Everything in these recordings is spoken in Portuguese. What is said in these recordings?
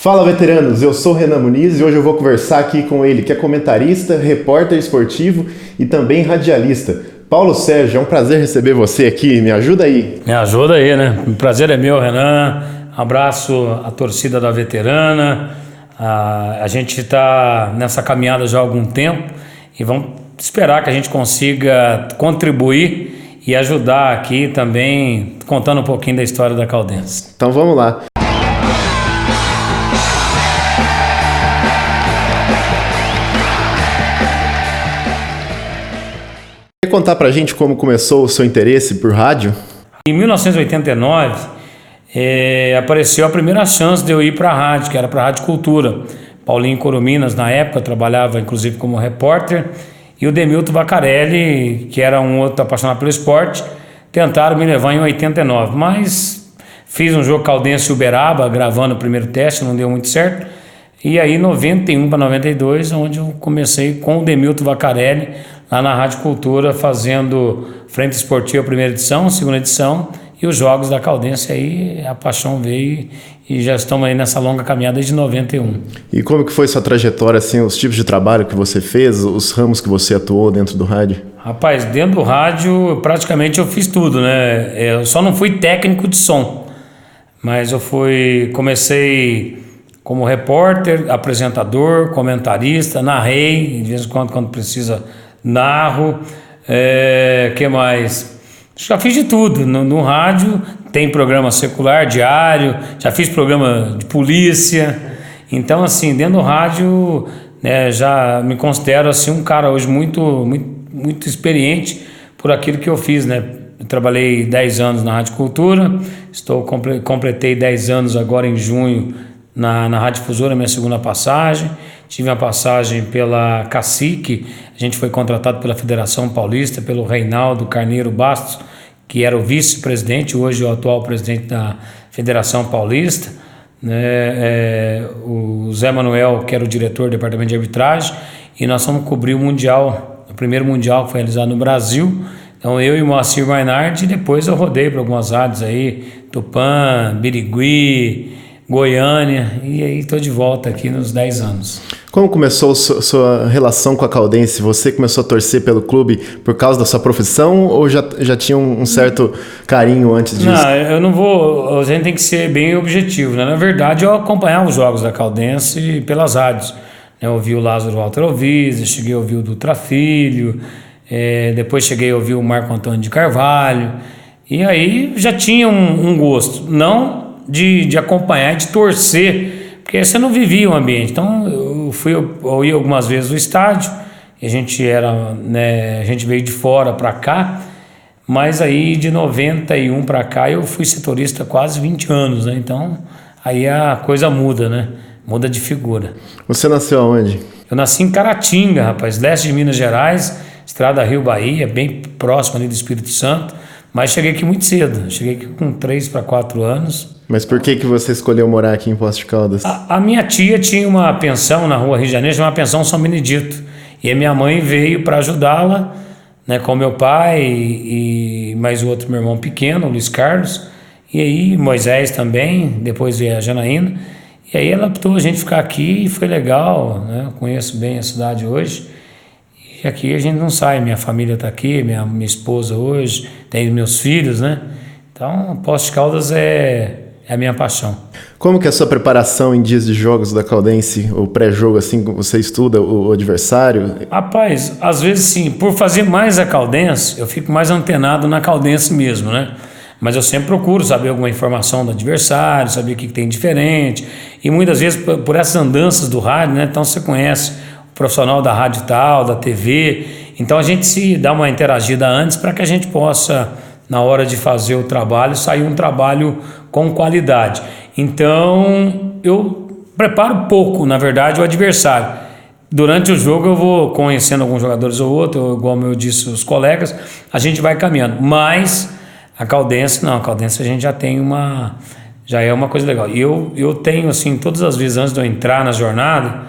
Fala, veteranos, eu sou o Renan Muniz e hoje eu vou conversar aqui com ele, que é comentarista, repórter esportivo e também radialista. Paulo Sérgio, é um prazer receber você aqui, me ajuda aí. Me ajuda aí, né? O prazer é meu, Renan. Abraço à torcida da veterana. A gente está nessa caminhada já há algum tempo e vamos esperar que a gente consiga contribuir e ajudar aqui também, contando um pouquinho da história da Caldense. Então vamos lá. Quer contar pra gente como começou o seu interesse por rádio? Em 1989, apareceu a primeira chance de eu ir para a rádio, que era para a Rádio Cultura. Paulinho Corominas, na época, trabalhava inclusive como repórter, e o Demilton Vacarelli, que era um outro apaixonado pelo esporte, tentaram me levar em 89, mas fiz um jogo Caldense e Uberaba, gravando o primeiro teste, não deu muito certo. E aí, 91 para 92, onde eu comecei com o Demilton Vacarelli, lá na Rádio Cultura, fazendo Frente Esportiva, primeira edição, segunda edição, e os jogos da Caldense. Aí a paixão veio e já estamos aí nessa longa caminhada desde 91. E como que foi sua trajetória, assim, os tipos de trabalho que você fez, os ramos que você atuou dentro do rádio? Rapaz, dentro do rádio, praticamente eu fiz tudo, né? Eu só não fui técnico de som, mas comecei como repórter, apresentador, comentarista, narrei, de vez em quando precisa, narro. Que mais? Já fiz de tudo. No rádio tem programa secular, diário, já fiz programa de polícia. Então, assim, dentro do rádio, né, já me considero assim, um cara hoje muito experiente por aquilo que eu fiz, né? Eu trabalhei 10 anos na Rádio Cultura, completei 10 anos agora em junho na Rádio Difusora, minha segunda passagem. Tive uma passagem pela Cacique, a gente foi contratado pela Federação Paulista, pelo Reinaldo Carneiro Bastos, que era o vice-presidente, hoje é o atual presidente da Federação Paulista, né? O Zé Manuel, que era o diretor do departamento de arbitragem, e nós fomos cobrir o Mundial, o primeiro Mundial que foi realizado no Brasil. Então eu e o Moacir Mainardi, e depois eu rodei para algumas rádios aí, Tupã, Birigui, Goiânia, e aí estou de volta aqui nos 10 anos. Como começou sua relação com a Caldense? Você começou a torcer pelo clube por causa da sua profissão ou já tinha um certo carinho antes disso? Não, eu não vou... A gente tem que ser bem objetivo, né? Na verdade, eu acompanhava os jogos da Caldense pelas rádios. Eu ouvi o Lázaro Walter Alvise, cheguei a ouvir o Dutra Filho, depois cheguei a ouvir o Marco Antônio de Carvalho, e aí já tinha um gosto, não de acompanhar e de torcer, porque você não vivia o ambiente. Então eu ia algumas vezes no estádio, e a gente veio de fora para cá, mas aí de 91 para cá eu fui setorista há quase 20 anos, né? Então aí a coisa muda, né? Muda de figura. Você nasceu aonde? Eu nasci em Caratinga, rapaz, leste de Minas Gerais, Estrada Rio-Bahia, bem próximo ali do Espírito Santo, mas cheguei aqui muito cedo, cheguei aqui com 3 para 4 anos. Mas por que você escolheu morar aqui em Poços de Caldas? A minha tia tinha uma pensão na rua Rio de Janeiro, uma pensão São Benedito, e a minha mãe veio para ajudá-la, né, com meu pai e mais o outro meu irmão pequeno, o Luiz Carlos, e aí Moisés também, depois veio a Janaína, e aí ela optou a gente ficar aqui e foi legal, né? Eu conheço bem a cidade hoje, e aqui a gente não sai, minha família está aqui, minha esposa hoje, tem meus filhos, né? Então Poços de Caldas é a minha paixão. Como que é a sua preparação em dias de jogos da Caldense, o pré-jogo, assim, você estuda o adversário? Rapaz, às vezes sim, por fazer mais a Caldense, eu fico mais antenado na Caldense mesmo, né? Mas eu sempre procuro saber alguma informação do adversário, saber o que tem diferente, e muitas vezes por essas andanças do rádio, né? Então você conhece o profissional da rádio tal, da TV, então a gente se dá uma interagida antes para que a gente possa, na hora de fazer o trabalho, sair um trabalho com qualidade. Então eu preparo pouco, na verdade, o adversário. Durante o jogo eu vou conhecendo alguns jogadores ou outros, igual eu disse, os colegas, a gente vai caminhando. Mas a Caldense não, a Caldense a gente já é uma coisa legal. E eu tenho, assim, todas as vezes antes de eu entrar na jornada,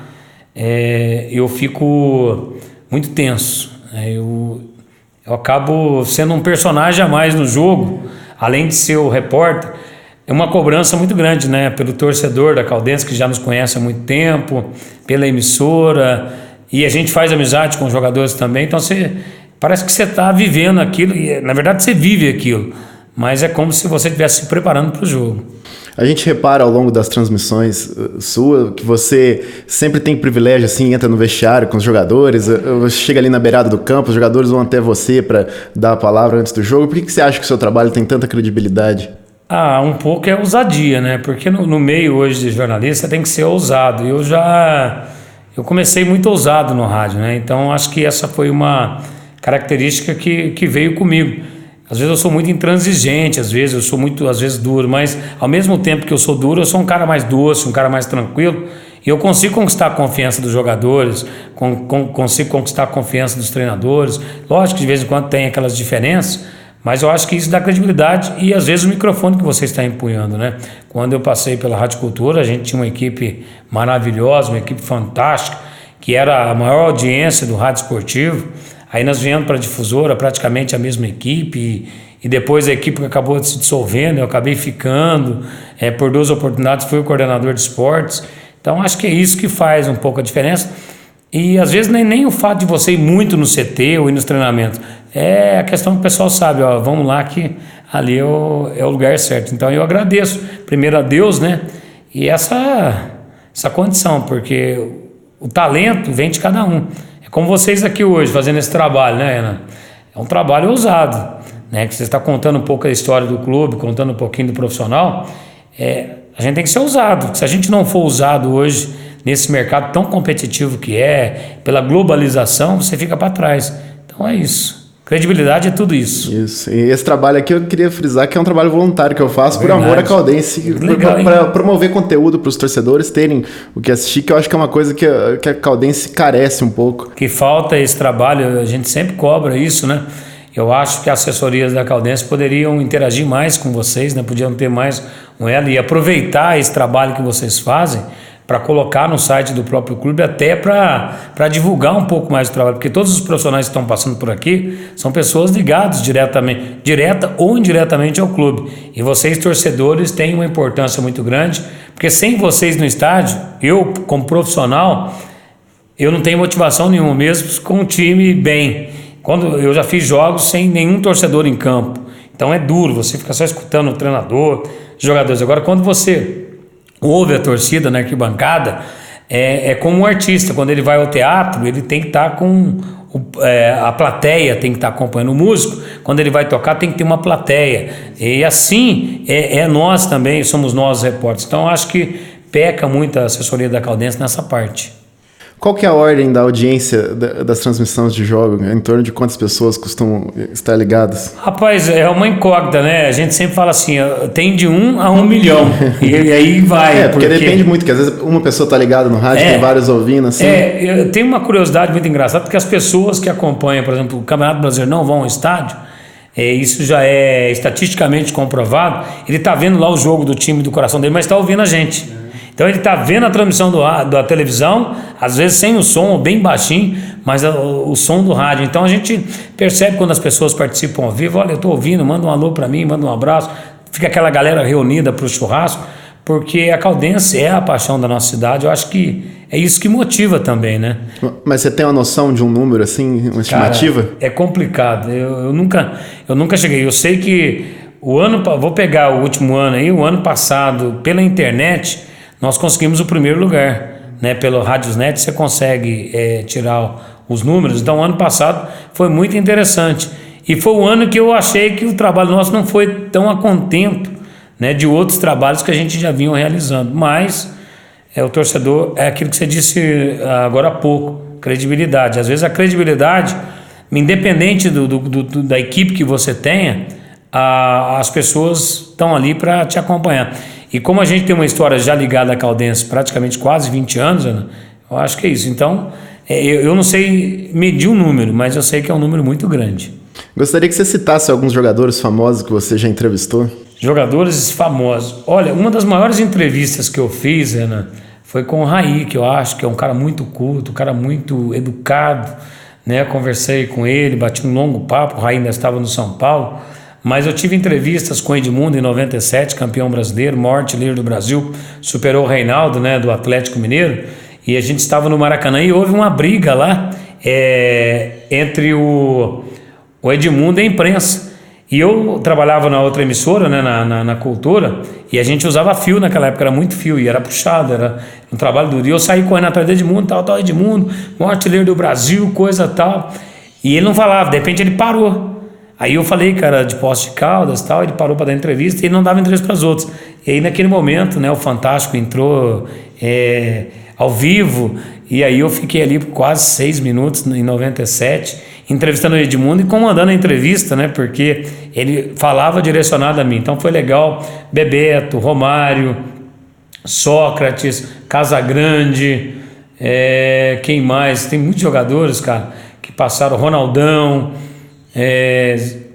eu fico muito tenso. Eu acabo sendo um personagem a mais no jogo, além de ser o repórter. é uma cobrança muito grande, né? Pelo torcedor da Caldense, que já nos conhece há muito tempo, pela emissora, e a gente faz amizade com os jogadores também, então parece que você está vivendo aquilo, e na verdade você vive aquilo, mas é como se você estivesse se preparando para o jogo. A gente repara ao longo das transmissões sua que você sempre tem privilégio, assim, entra no vestiário com os jogadores, você chega ali na beirada do campo, os jogadores vão até você para dar a palavra antes do jogo. Por que você acha que o seu trabalho tem tanta credibilidade? Um pouco é ousadia, né? Porque no meio hoje de jornalista tem que ser ousado. Eu comecei muito ousado no rádio, né? Então acho que essa foi uma característica que veio comigo. Às vezes eu sou muito intransigente, às vezes eu sou muito, às vezes duro, mas ao mesmo tempo que eu sou duro, eu sou um cara mais doce, um cara mais tranquilo, e eu consigo conquistar a confiança dos jogadores, consigo conquistar a confiança dos treinadores. Lógico que de vez em quando tem aquelas diferenças, mas eu acho que isso dá credibilidade e às vezes o microfone que você está empunhando, né? Quando eu passei pela Rádio Cultura, a gente tinha uma equipe maravilhosa, uma equipe fantástica, que era a maior audiência do rádio esportivo. Aí nós viemos para a difusora, praticamente a mesma equipe, e depois a equipe acabou se dissolvendo, eu acabei ficando, por 2 oportunidades fui o coordenador de esportes. Então acho que é isso que faz um pouco a diferença. E às vezes nem o fato de você ir muito no CT ou ir nos treinamentos, é a questão que o pessoal sabe, ó, vamos lá que ali é o lugar certo. Então eu agradeço primeiro a Deus, né? E essa condição, porque o talento vem de cada um. É como vocês aqui hoje fazendo esse trabalho, né, Renan? É um trabalho ousado, né? Que você está contando um pouco da história do clube, contando um pouquinho do profissional. A gente tem que ser ousado. Se a gente não for ousado hoje nesse mercado tão competitivo que pela globalização, você fica para trás. Então é isso. Credibilidade é tudo isso. Isso. E esse trabalho aqui eu queria frisar que é um trabalho voluntário que eu faço por amor à Caldense, para promover conteúdo para os torcedores terem o que assistir, que eu acho que é uma coisa que a Caldense carece um pouco. Que falta esse trabalho, a gente sempre cobra isso, né? Eu acho que as assessorias da Caldense poderiam interagir mais com vocês, né? Podiam ter mais um elo e aproveitar esse trabalho que vocês fazem para colocar no site do próprio clube, até para divulgar um pouco mais o trabalho, porque todos os profissionais que estão passando por aqui são pessoas ligadas direta ou indiretamente ao clube. E vocês, torcedores, têm uma importância muito grande, porque sem vocês no estádio, eu, como profissional, eu não tenho motivação nenhuma, mesmo com o time bem. Quando eu já fiz jogos sem nenhum torcedor em campo, então é duro, você fica só escutando o treinador, os jogadores. Agora, quando você ouve a torcida na arquibancada, é como um artista, quando ele vai ao teatro, ele tem que estar com a plateia, tem que estar acompanhando o músico, quando ele vai tocar tem que ter uma plateia, e assim nós também, somos nós repórteres. Então acho que peca muito a assessoria da Caldense nessa parte. Qual que é a ordem da audiência das transmissões de jogo? Em torno de quantas pessoas costumam estar ligadas? Rapaz, é uma incógnita, né? A gente sempre fala assim, tem de 1 a 1 milhão. E aí vai. Porque depende muito, que às vezes uma pessoa está ligada no rádio, tem vários ouvindo, assim. Eu tenho uma curiosidade muito engraçada, porque as pessoas que acompanham, por exemplo, o Campeonato Brasileiro não vão ao estádio, isso já é estatisticamente comprovado, ele está vendo lá o jogo do time do coração dele, mas está ouvindo a gente. Então ele está vendo a transmissão da televisão, às vezes sem o som, ou bem baixinho, mas o som do rádio. Então a gente percebe quando as pessoas participam ao vivo, olha, eu estou ouvindo, manda um alô para mim, manda um abraço, fica aquela galera reunida para o churrasco, porque a Caldense é a paixão da nossa cidade. Eu acho que é isso que motiva também, né? Mas você tem uma noção de um número assim, uma estimativa? Cara, é complicado, eu nunca cheguei. Eu sei que vou pegar o último ano aí, o ano passado, pela internet, nós conseguimos o primeiro lugar, né? Pelo Radiosnet você consegue tirar os números. Então, o ano passado foi muito interessante. E foi o ano que eu achei que o trabalho nosso não foi tão a contento, né, de outros trabalhos que a gente já vinha realizando. Mas o torcedor, é aquilo que você disse agora há pouco, credibilidade. Às vezes a credibilidade, independente da equipe que você tenha, as pessoas estão ali para te acompanhar. E como a gente tem uma história já ligada à Caldense, praticamente quase 20 anos, Ana, eu acho que é isso. Então, eu não sei medir o número, mas eu sei que é um número muito grande. Gostaria que você citasse alguns jogadores famosos que você já entrevistou. Jogadores famosos. Olha, uma das maiores entrevistas que eu fiz, Ana, foi com o Raí, que eu acho que é um cara muito culto, um cara muito educado, né? Conversei com ele, bati um longo papo, o Raí ainda estava no São Paulo, Mas eu tive entrevistas com o Edmundo em 97, campeão brasileiro, maior artilheiro do Brasil, superou o Reinaldo, né, do Atlético Mineiro, e a gente estava no Maracanã e houve uma briga lá entre o Edmundo e a imprensa. E eu trabalhava na outra emissora, né, na Cultura, e a gente usava fio naquela época, era muito fio, e era puxado, era um trabalho duro. E eu saí correndo atrás do Edmundo, tal, Edmundo, maior artilheiro do Brasil, coisa tal. E ele não falava, de repente ele parou. Aí eu falei, cara, de Poços de Caldas e tal, ele parou para dar entrevista e ele não dava entrevista para os outros. E aí naquele momento, né, o Fantástico entrou ao vivo, e aí eu fiquei ali por quase 6 minutos, em 97, entrevistando o Edmundo e comandando a entrevista, né, porque ele falava direcionado a mim. Então foi legal, Bebeto, Romário, Sócrates, Casagrande, quem mais? Tem muitos jogadores, cara, que passaram, Ronaldão,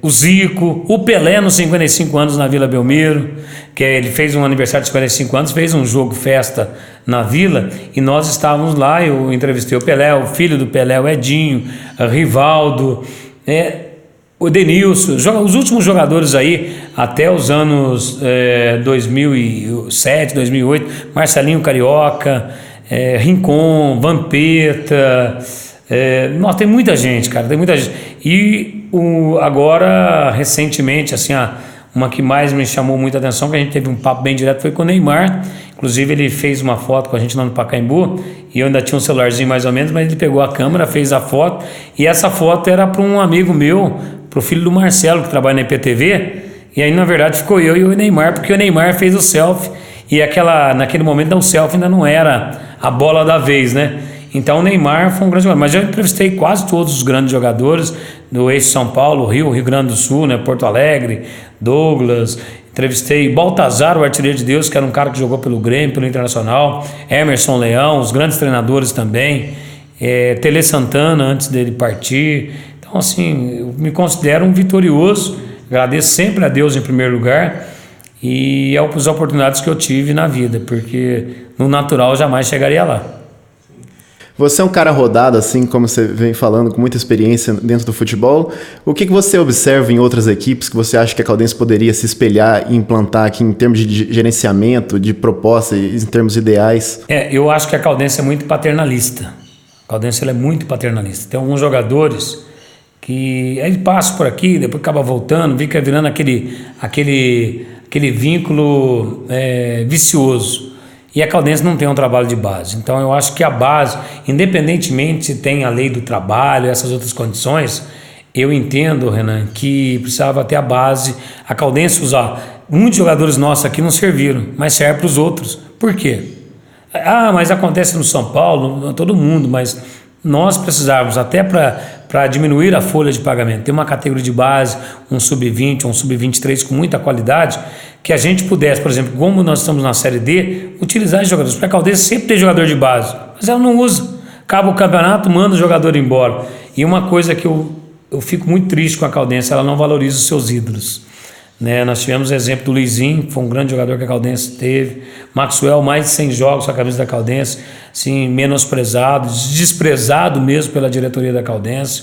o Zico, o Pelé nos 55 anos na Vila Belmiro, que ele fez um aniversário de 55 anos, fez um jogo festa na Vila, e nós estávamos lá, eu entrevistei o Pelé, o filho do Pelé, o Edinho, o Rivaldo, o Denilson, os últimos jogadores aí, até os anos 2007, 2008, Marcelinho Carioca, Rincon, Vampeta, nossa, tem muita gente, cara, tem muita gente. E agora, recentemente, assim, uma que mais me chamou muita atenção, que a gente teve um papo bem direto, foi com o Neymar. Inclusive, ele fez uma foto com a gente lá no Pacaembu, e eu ainda tinha um celularzinho mais ou menos, mas ele pegou a câmera, fez a foto, e essa foto era para um amigo meu, para o filho do Marcelo, que trabalha na IPTV, e aí, na verdade, ficou eu e o Neymar, porque o Neymar fez o selfie, e naquele momento, o selfie ainda não era a bola da vez, né? Então o Neymar foi um grande jogador, mas eu entrevistei quase todos os grandes jogadores do eixo São Paulo, Rio Grande do Sul, né, Porto Alegre, Douglas, entrevistei Baltazar, o artilheiro de Deus, que era um cara que jogou pelo Grêmio, pelo Internacional, Emerson Leão, os grandes treinadores também, Tele Santana antes dele partir. Então assim, eu me considero um vitorioso, agradeço sempre a Deus em primeiro lugar e as oportunidades que eu tive na vida, porque no natural eu jamais chegaria lá. Você é um cara rodado, assim como você vem falando, com muita experiência dentro do futebol. O que você observa em outras equipes que você acha que a Caldense poderia se espelhar e implantar aqui em termos de gerenciamento, de proposta, em termos ideais? Eu acho que a Caldense é muito paternalista. A Caldense é muito paternalista. Tem alguns jogadores que aí passam por aqui, depois acaba voltando, fica virando aquele vínculo vicioso. E a Caldense não tem um trabalho de base. Então eu acho que a base, independentemente se tem a lei do trabalho, essas outras condições, eu entendo, Renan, que precisava ter a base. A Caldense usar. Muitos jogadores nossos aqui não serviram, mas serve para os outros. Por quê? Mas acontece no São Paulo, todo mundo, mas nós precisávamos, até para diminuir a folha de pagamento, ter uma categoria de base, um sub-20, um sub-23 com muita qualidade, que a gente pudesse, por exemplo, como nós estamos na Série D, utilizar esses jogadores. Porque a Caldense sempre tem jogador de base, mas ela não usa. Acaba o campeonato, manda o jogador embora. E uma coisa que eu fico muito triste com a Caldense, ela não valoriza os seus ídolos. Né? Nós tivemos o exemplo do Luizinho, que foi um grande jogador que a Caldense teve. Maxwell, mais de 100 jogos com a camisa da Caldense, assim, menosprezado, desprezado mesmo pela diretoria da Caldense.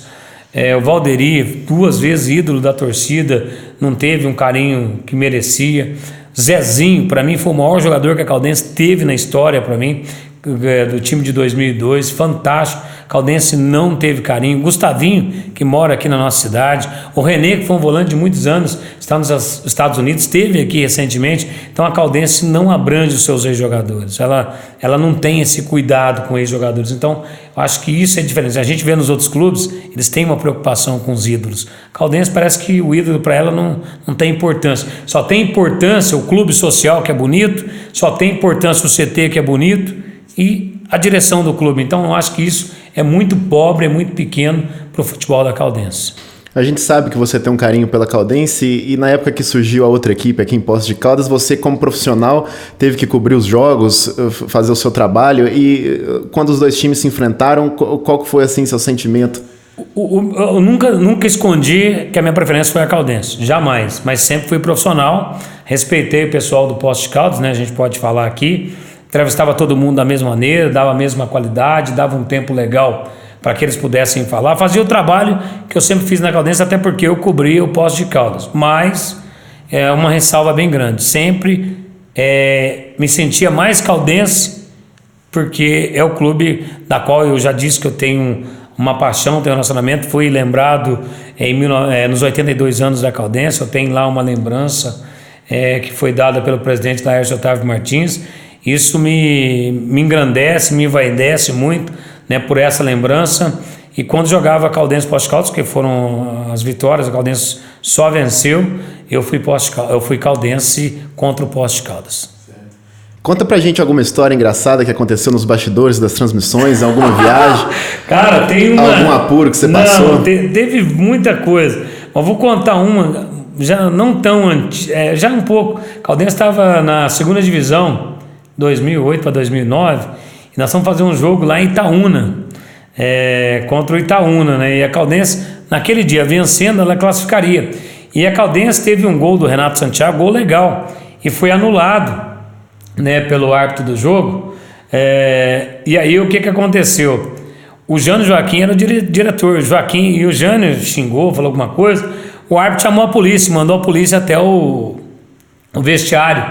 O Valderi, 2 vezes ídolo da torcida, não teve um carinho que merecia. Zezinho, para mim, foi o maior jogador que a Caldense teve na história, para mim, do time de 2002, fantástico. Caldense não teve carinho. Gustavinho, que mora aqui na nossa cidade. O René, que foi um volante de muitos anos, está nos Estados Unidos, esteve aqui recentemente. Então a Caldense não abrange os seus ex-jogadores. Ela não tem esse cuidado com ex-jogadores. Então eu acho que isso é diferente. A gente vê nos outros clubes, eles têm uma preocupação com os ídolos. A Caldense parece que o ídolo para ela não tem importância. Só tem importância o clube social, que é bonito, só tem importância o CT, que é bonito, e a direção do clube. Então eu acho que isso é muito pobre, é muito pequeno para o futebol da Caldense. A gente sabe que você tem um carinho pela Caldense e na época que surgiu a outra equipe aqui em Poços de Caldas, você como profissional teve que cobrir os jogos, fazer o seu trabalho, e quando os dois times se enfrentaram, qual foi assim seu sentimento? Eu nunca escondi que a minha preferência foi a Caldense, jamais, mas sempre fui profissional, respeitei o pessoal do Poços de Caldas, né? A gente pode falar aqui, entrevistava todo mundo da mesma maneira, dava a mesma qualidade, dava um tempo legal para que eles pudessem falar. Fazia o trabalho que eu sempre fiz na Caldense, até porque eu cobria o Poços de Caldas. Mas é uma ressalva bem grande. Sempre me sentia mais caldense, porque é o clube da qual eu já disse que eu tenho uma paixão, tenho um relacionamento. Fui lembrado nos 82 anos da Caldense. Eu tenho lá uma lembrança que foi dada pelo presidente Laércio Otávio Martins. Isso me engrandece, me envaidece muito, né, por essa lembrança. E quando jogava Caldense Poços de Caldas, que foram as vitórias, a Caldense só venceu, eu fui caldense contra o Poços de Caldas. Conta pra gente alguma história engraçada que aconteceu nos bastidores das transmissões, alguma viagem. Cara, tem uma... Algum apuro que você passou? Não, teve muita coisa. Mas vou contar uma, já não tão antiga, já um pouco. Caldense estava na segunda divisão, 2008 para 2009, e nós fomos fazer um jogo lá em Itaúna, contra o Itaúna, né? E a Caldense, naquele dia, vencendo, ela classificaria. E a Caldense teve um gol do Renato Santiago, gol legal, e foi anulado, né, pelo árbitro do jogo. E aí o que aconteceu? O Jânio Joaquim era o diretor. O Joaquim e o Jânio xingou, falou alguma coisa. O árbitro chamou a polícia, mandou a polícia até o vestiário.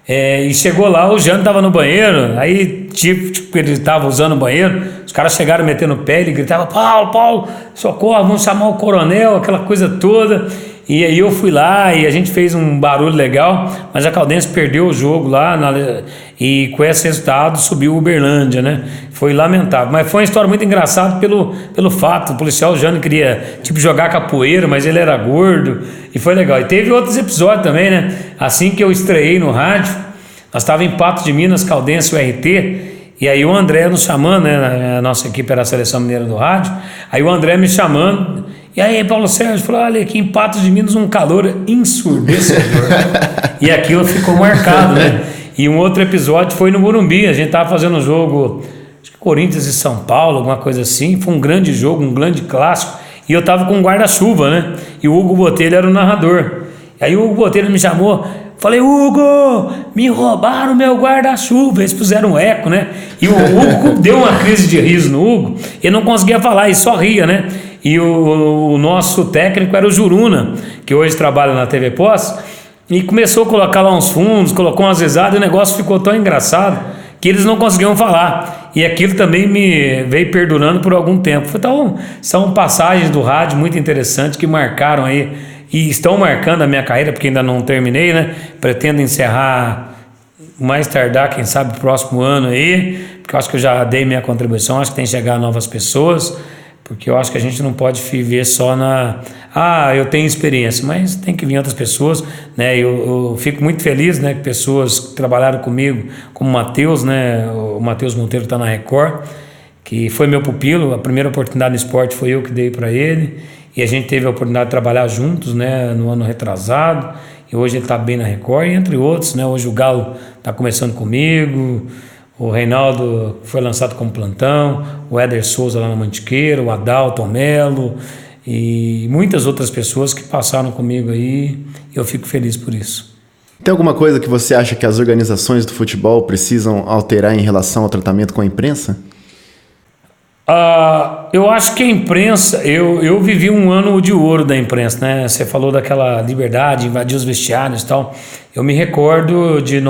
E chegou lá, o Jânio estava no banheiro. Aí, tipo, ele estava usando o banheiro. Os caras chegaram metendo o pé, ele gritava: Paulo, socorro, vamos chamar o coronel, aquela coisa toda. E aí eu fui lá e a gente fez um barulho legal, mas a Caldense perdeu o jogo lá e com esse resultado subiu o Uberlândia, né? Foi lamentável, mas foi uma história muito engraçada pelo fato. O policial Jânio queria jogar capoeira, mas ele era gordo e foi legal. E teve outros episódios também, né? Assim que eu estreiei no rádio, nós estávamos em Patos de Minas, Caldense, URT, e aí o André nos chamando, né? A nossa equipe era a Seleção Mineira do Rádio, aí o André me chamando. E aí, Paulo Sérgio falou: olha, aqui em Patos de Minas um calor ensurdecedor. E aquilo ficou marcado, né? E um outro episódio foi no Morumbi. A gente estava fazendo um jogo, acho que Corinthians e São Paulo, alguma coisa assim. Foi um grande jogo, um grande clássico. E eu estava com um guarda-chuva, né? E o Hugo Botelho era o narrador. E aí o Hugo Botelho me chamou. Falei: Hugo, me roubaram o meu guarda-chuva. Eles puseram um eco, né? E o Hugo deu uma crise de riso no Hugo. Ele não conseguia falar, ele só ria, né? E o nosso técnico era o Juruna, que hoje trabalha na TV Pós, e começou a colocar lá uns fundos, colocou umas risadas, e o negócio ficou tão engraçado que eles não conseguiam falar. E aquilo também me veio perdurando por algum tempo. Então, são passagens do rádio muito interessantes que marcaram aí, e estão marcando a minha carreira, porque ainda não terminei, né? Pretendo encerrar mais tardar, quem sabe, próximo ano aí, porque eu acho que eu já dei minha contribuição, acho que tem que chegar a novas pessoas, porque eu acho que a gente não pode viver só eu tenho experiência, mas tem que vir outras pessoas, né? Eu fico muito feliz, né, que pessoas que trabalharam comigo, como o Matheus, né? O Matheus Monteiro está na Record, que foi meu pupilo. A primeira oportunidade no esporte foi eu que dei para ele, e a gente teve a oportunidade de trabalhar juntos, né, no ano retrasado, e hoje ele está bem na Record, entre outros, né? Hoje o Galo está começando comigo, o Reinaldo foi lançado como plantão, o Éder Souza lá na Mantiqueira, o Adalton Melo e muitas outras pessoas que passaram comigo aí, e eu fico feliz por isso. Tem alguma coisa que você acha que as organizações do futebol precisam alterar em relação ao tratamento com a imprensa? Eu acho que a imprensa, eu vivi um ano de ouro da imprensa, né? Você falou daquela liberdade, invadir os vestiários e tal. Eu me recordo de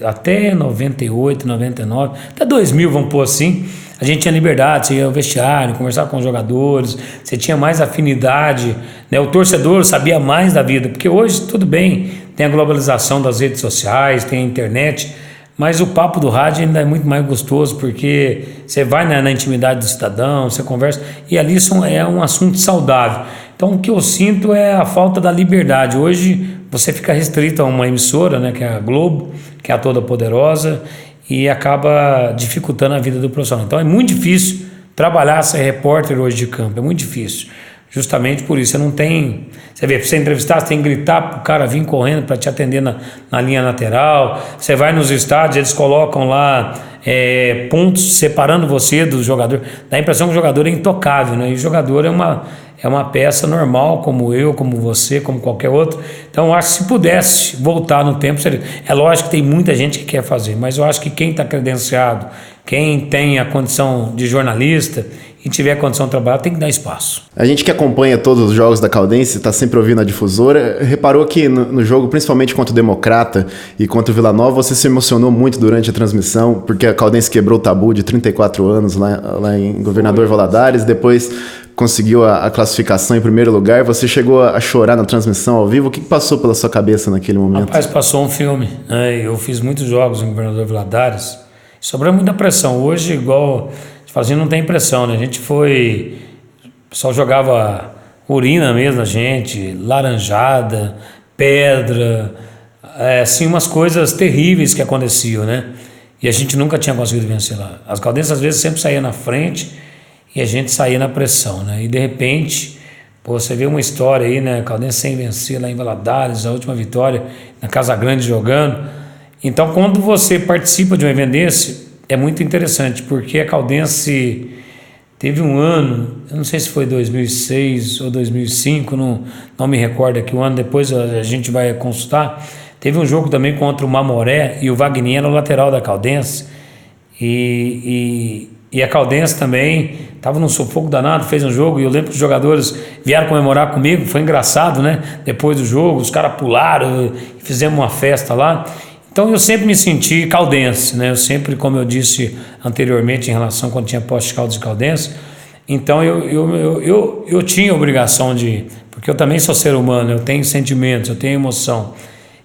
até 98, 99, até 2000, vamos pôr assim. A gente tinha liberdade, você ia ao vestiário, conversar com os jogadores, você tinha mais afinidade, né? O torcedor sabia mais da vida, porque hoje tudo bem, tem a globalização das redes sociais, tem a internet, mas o papo do rádio ainda é muito mais gostoso, porque você vai na intimidade do cidadão, você conversa, e ali é um assunto saudável. Então o que eu sinto é a falta da liberdade. Hoje você fica restrito a uma emissora, né, que é a Globo, que é a toda poderosa, e acaba dificultando a vida do profissional. Então é muito difícil trabalhar, ser repórter hoje de campo, é muito difícil. Justamente por isso, você não tem... Você vê, para você entrevistar, você tem que gritar para o cara vir correndo para te atender na linha lateral. Você vai nos estádios, eles colocam lá pontos separando você do jogador. Dá a impressão que o jogador é intocável, né? E o jogador é uma peça normal, como eu, como você, como qualquer outro. Então, eu acho que se pudesse voltar no tempo, seria... É lógico que tem muita gente que quer fazer, mas eu acho que quem está credenciado, quem tem a condição de jornalista e tiver condição de trabalhar, tem que dar espaço. A gente que acompanha todos os jogos da Caldense, está sempre ouvindo a difusora, reparou que no jogo, principalmente contra o Democrata e contra o Vila Nova, você se emocionou muito durante a transmissão, porque a Caldense quebrou o tabu de 34 anos lá em Governador Valadares, depois conseguiu a classificação em primeiro lugar. Você chegou a chorar na transmissão ao vivo. O que passou pela sua cabeça naquele momento? Rapaz, passou um filme, né? Eu fiz muitos jogos em Governador Valadares, sobrou muita pressão. Hoje, igual te fazia, não tem pressão, né? A gente foi... O pessoal jogava urina mesmo na gente, laranjada, pedra, assim, umas coisas terríveis que aconteciam, né? E a gente nunca tinha conseguido vencer lá. As Caldenses às vezes sempre saíam na frente e a gente saía na pressão, né? E de repente, pô, você vê uma história aí, né? Caldense sem vencer lá em Valadares, a última vitória na Casa Grande jogando. Então, quando você participa de um evento desse, é muito interessante, porque a Caldense teve um ano, eu não sei se foi 2006 ou 2005, não me recordo aqui o ano, depois a gente vai consultar. Teve um jogo também contra o Mamoré e o Wagner era o lateral da Caldense. E a Caldense também estava num sufoco danado, fez um jogo, e eu lembro que os jogadores vieram comemorar comigo, foi engraçado, né? Depois do jogo, os caras pularam, fizemos uma festa lá. Então eu sempre me senti caldense, né? Eu sempre, como eu disse anteriormente em relação quando tinha Poste Caldas e Caldense, então eu tinha obrigação de... Porque eu também sou ser humano, eu tenho sentimentos, eu tenho emoção.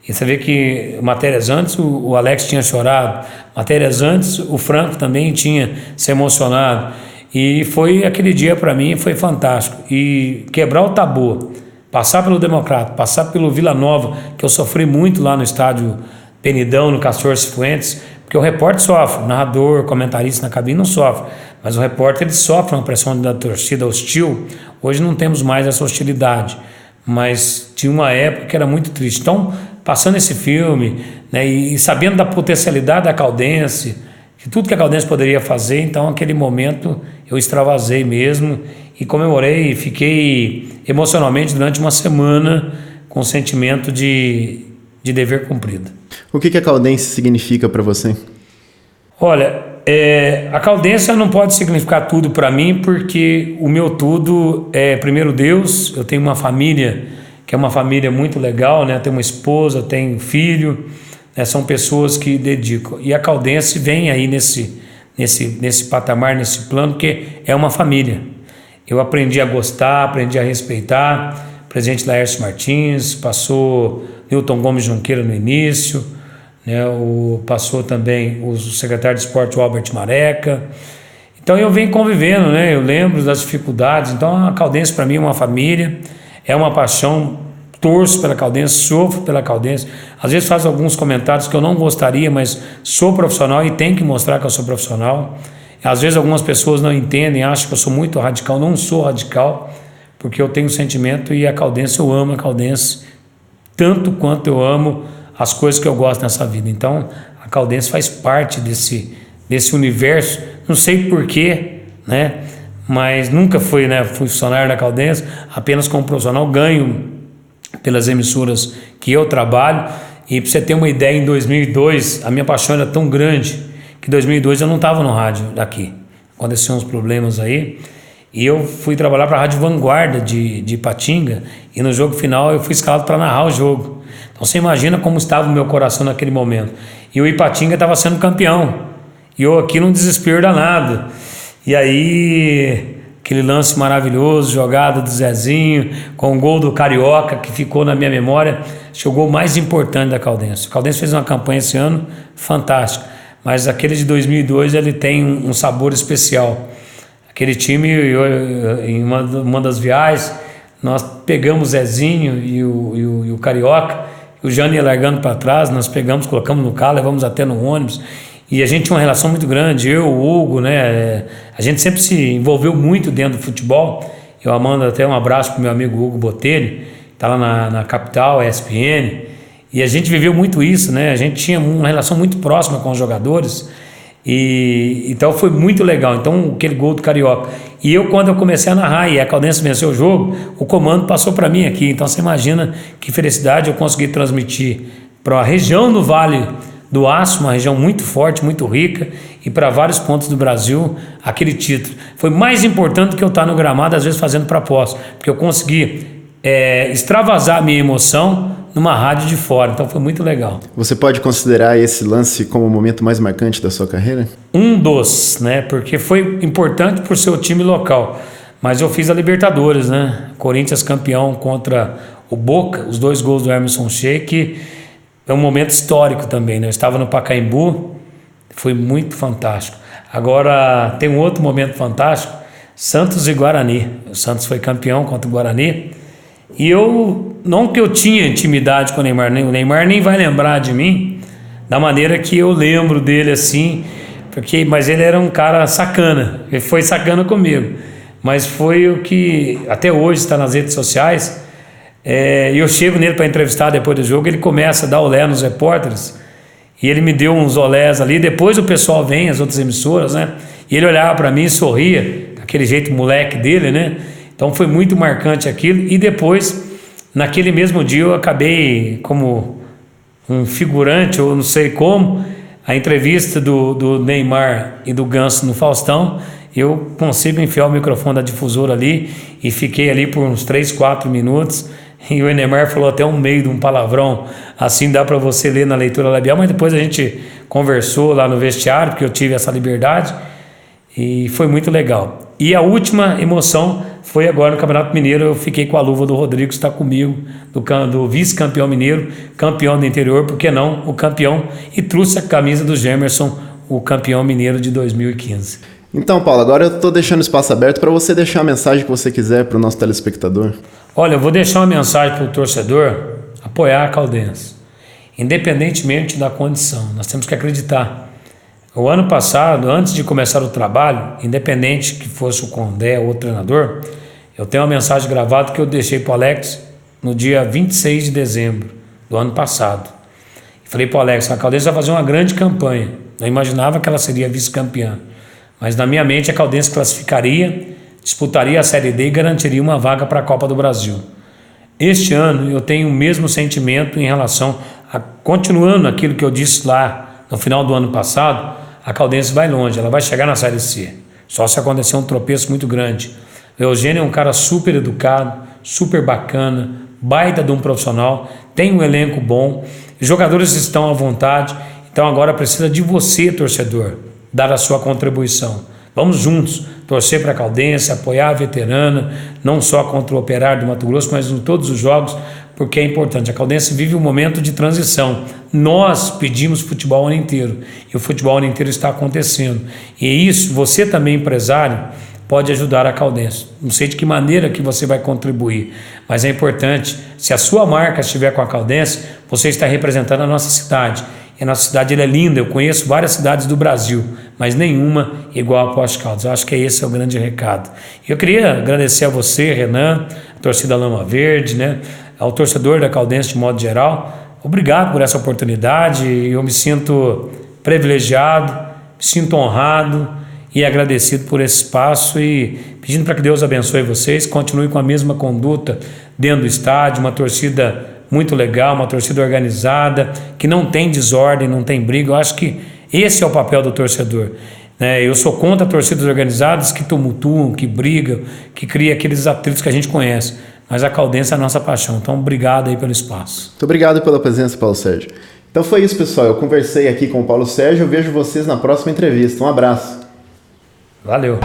E você vê que matérias antes o Alex tinha chorado, matérias antes o Franco também tinha se emocionado. E foi aquele dia para mim, foi fantástico. E quebrar o tabu, passar pelo Democrata, passar pelo Vila Nova, que eu sofri muito lá no estádio Penidão, no Castor Cifuentes, porque o repórter sofre, o narrador, comentarista na cabine não sofre, mas o repórter ele sofre uma pressão da torcida hostil. Hoje não temos mais essa hostilidade, mas tinha uma época que era muito triste. Então, passando esse filme, né, e sabendo da potencialidade da Caldense, de tudo que a Caldense poderia fazer, então naquele momento eu extravasei mesmo e comemorei e fiquei emocionalmente durante uma semana com o sentimento de dever cumprido. O que a Caldense significa para você? Olha, a Caldense não pode significar tudo para mim, porque o meu tudo é primeiro Deus. Eu tenho uma família que é uma família muito legal, né? Tenho uma esposa, tenho um filho, né? São pessoas que dedicam. E a Caldense vem aí nesse patamar, nesse plano, que é uma família. Eu aprendi a gostar, aprendi a respeitar. O presidente Laércio Martins, passou Newton Gomes Junqueira no início, né? Passou também o secretário de esporte, o Albert Mareca. Então eu venho convivendo, né? Eu lembro das dificuldades. Então a Caldense para mim é uma família, é uma paixão. Torço pela Caldense, sofro pela Caldense. Às vezes faço alguns comentários que eu não gostaria, mas sou profissional e tenho que mostrar que eu sou profissional. Às vezes algumas pessoas não entendem, acham que eu sou muito radical. Não sou radical, porque eu tenho sentimento, e a Caldense, eu amo a Caldense tanto quanto eu amo as coisas que eu gosto nessa vida. Então a Caldense faz parte desse universo, não sei porquê, né? Mas nunca fui, né, funcionário da Caldense, apenas como profissional, ganho pelas emissoras que eu trabalho. E para você ter uma ideia, em 2002 a minha paixão era tão grande que em 2002 eu não estava no rádio daqui, aconteceram uns problemas aí, e eu fui trabalhar para a Rádio Vanguarda de Ipatinga, e no jogo final eu fui escalado para narrar o jogo. Então você imagina como estava o meu coração naquele momento. E o Ipatinga estava sendo campeão, e eu aqui num desespero danado. E aí aquele lance maravilhoso, jogada do Zezinho, com o gol do Carioca, que ficou na minha memória, acho que o gol mais importante da Caldense. A Caldense fez uma campanha esse ano fantástica, mas aquele de 2002 ele tem um sabor especial. Aquele time, em uma das viagens, nós pegamos o Zezinho e o Carioca, o Jânio ia largando para trás, nós pegamos, colocamos no carro, levamos até no ônibus. E a gente tinha uma relação muito grande, eu, o Hugo, né? A gente sempre se envolveu muito dentro do futebol. Eu mando até um abraço pro meu amigo Hugo Botelho, que tá lá na capital, ESPN. E a gente viveu muito isso, né? A gente tinha uma relação muito próxima com os jogadores. E então foi muito legal. Então aquele gol do Carioca. E eu, quando eu comecei a narrar e a Caldense venceu o jogo, o comando passou para mim aqui. Então você imagina que felicidade eu consegui transmitir para a região do Vale do Aço, uma região muito forte, muito rica, e para vários pontos do Brasil aquele título. Foi mais importante do que eu estar no gramado, às vezes fazendo propósito, porque eu consegui extravasar a minha emoção numa rádio de fora, então foi muito legal. Você pode considerar esse lance como o momento mais marcante da sua carreira? Um dos, né? Porque foi importante por ser o time local, mas eu fiz a Libertadores, né? Corinthians campeão contra o Boca, os 2 gols do Emerson Sheik, é um momento histórico também, né? Eu estava no Pacaembu, foi muito fantástico. Agora tem um outro momento fantástico, Santos e Guarani. O Santos foi campeão contra o Guarani. E não que eu tinha intimidade com o Neymar nem vai lembrar de mim da maneira que eu lembro dele assim, mas ele era um cara sacana, ele foi sacana comigo, mas foi o que até hoje está nas redes sociais. Eu chego nele para entrevistar depois do jogo, ele começa a dar olé nos repórteres, e ele me deu uns olés ali, depois o pessoal vem, as outras emissoras, né, e ele olhava para mim e sorria, aquele jeito moleque dele, né. Então foi muito marcante aquilo, e depois, naquele mesmo dia, eu acabei como um figurante, ou não sei como, a entrevista do Neymar e do Ganso no Faustão, eu consigo enfiar o microfone da difusora ali, e fiquei ali por uns 3, 4 minutos, e o Neymar falou até um meio de um palavrão, assim dá para você ler na leitura labial, mas depois a gente conversou lá no vestiário, porque eu tive essa liberdade, e foi muito legal. E a última emoção foi agora no Campeonato Mineiro, eu fiquei com a luva do Rodrigo, que está comigo, do vice-campeão mineiro, campeão do interior, por que não, o campeão, e trouxe a camisa do Gemerson, o campeão mineiro de 2015. Então, Paulo, agora eu estou deixando espaço aberto para você deixar a mensagem que você quiser para o nosso telespectador. Olha, eu vou deixar uma mensagem para o torcedor apoiar a Caldense, independentemente da condição, nós temos que acreditar. O ano passado, antes de começar o trabalho, independente que fosse o Condé ou o treinador, eu tenho uma mensagem gravada que eu deixei para o Alex no dia 26 de dezembro do ano passado. Falei para o Alex, a Caldense vai fazer uma grande campanha. Eu imaginava que ela seria vice-campeã, mas na minha mente a Caldense classificaria, disputaria a Série D e garantiria uma vaga para a Copa do Brasil. Este ano eu tenho o mesmo sentimento em relação a, continuando aquilo que eu disse lá no final do ano passado, a Caldense vai longe, ela vai chegar na Série C, só se acontecer um tropeço muito grande. O Eugênio é um cara super educado, super bacana, baita de um profissional, tem um elenco bom, os jogadores estão à vontade, então agora precisa de você, torcedor, dar a sua contribuição. Vamos juntos torcer para a Caldense, apoiar a veterana, não só contra o Operário do Mato Grosso, mas em todos os jogos, porque é importante. A Caldense vive um momento de transição. Nós pedimos futebol o ano inteiro, e o futebol o ano inteiro está acontecendo. E isso, você também, empresário, pode ajudar a Caldense. Não sei de que maneira que você vai contribuir, mas é importante, se a sua marca estiver com a Caldense, você está representando a nossa cidade. E a nossa cidade ela é linda, eu conheço várias cidades do Brasil, mas nenhuma igual a Poços de Caldas. Eu acho que esse é o grande recado. Eu queria agradecer a você, Renan, a torcida Lama Verde, né, ao torcedor da Caldense de modo geral. Obrigado por essa oportunidade, eu me sinto privilegiado, me sinto honrado e agradecido por esse espaço e pedindo para que Deus abençoe vocês, continue com a mesma conduta dentro do estádio, uma torcida muito legal, uma torcida organizada, que não tem desordem, não tem briga. Eu acho que esse é o papel do torcedor. Eu sou contra torcidas organizadas que tumultuam, que brigam, que criam aqueles atritos que a gente conhece. Mas a Caldense é a nossa paixão. Então, obrigado aí pelo espaço. Muito obrigado pela presença, Paulo Sérgio. Então foi isso, pessoal. Eu conversei aqui com o Paulo Sérgio. Eu vejo vocês na próxima entrevista. Um abraço. Valeu.